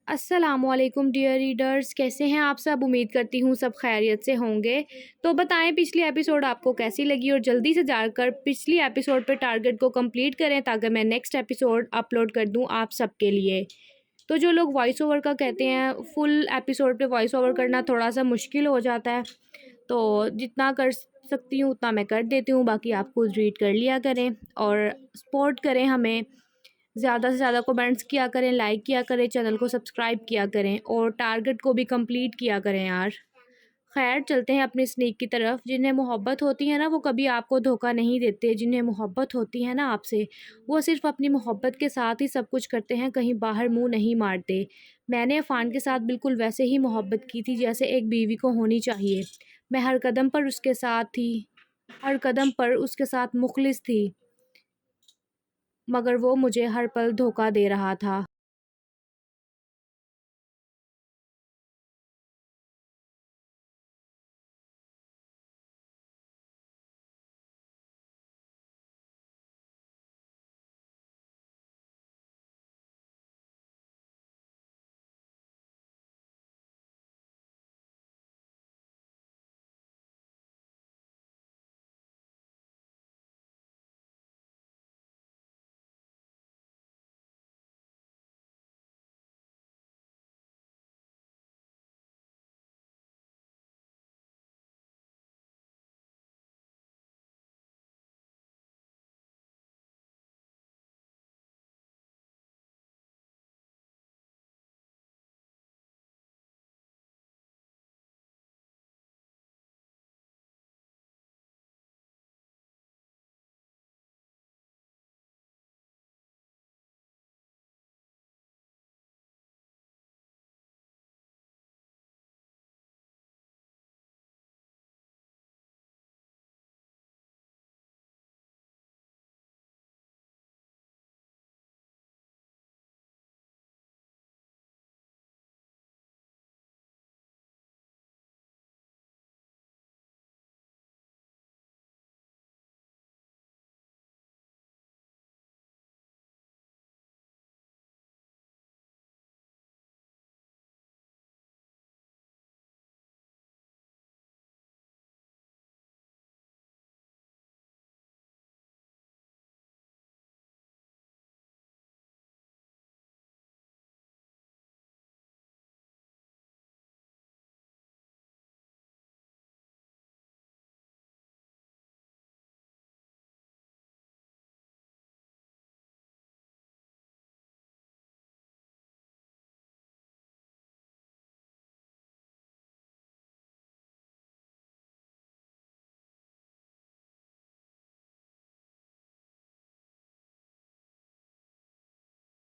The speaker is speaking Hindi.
अस्सलामुअलैकुम डियर रीडर्स, कैसे हैं आप सब। उम्मीद करती हूँ सब खैरियत से होंगे। तो बताएं पिछली एपिसोड आपको कैसी लगी और जल्दी से जाकर पिछली एपिसोड पे टारगेट को कंप्लीट करें ताकि मैं नेक्स्ट एपिसोड अपलोड कर दूँ आप सबके लिए। तो जो लोग वॉइस ओवर का कहते हैं, फुल एपिसोड पे वॉइस ओवर करना थोड़ा सा मुश्किल हो जाता है, तो जितना कर सकती हूँ उतना मैं कर देती हूँ, बाकी आप खुद रीड कर लिया करें और सपोर्ट करें हमें। ज़्यादा से ज़्यादा कमेंट्स किया करें, लाइक किया करें, चैनल को सब्सक्राइब किया करें और टारगेट को भी कंप्लीट किया करें यार। खैर चलते हैं अपनी स्नेक की तरफ। जिन्हें मोहब्बत होती है ना वो कभी आपको धोखा नहीं देते। जिन्हें मोहब्बत होती है ना आपसे, वो सिर्फ अपनी मोहब्बत के साथ ही सब कुछ करते हैं, कहीं बाहर मुंह नहीं मारते। मैंने अफान के साथ बिल्कुल वैसे ही मोहब्बत की थी जैसे एक बीवी को होनी चाहिए। मैं हर कदम पर उसके साथ थी, हर कदम पर उसके साथ मुखलिस थी, मगर वो मुझे हर पल धोखा दे रहा था।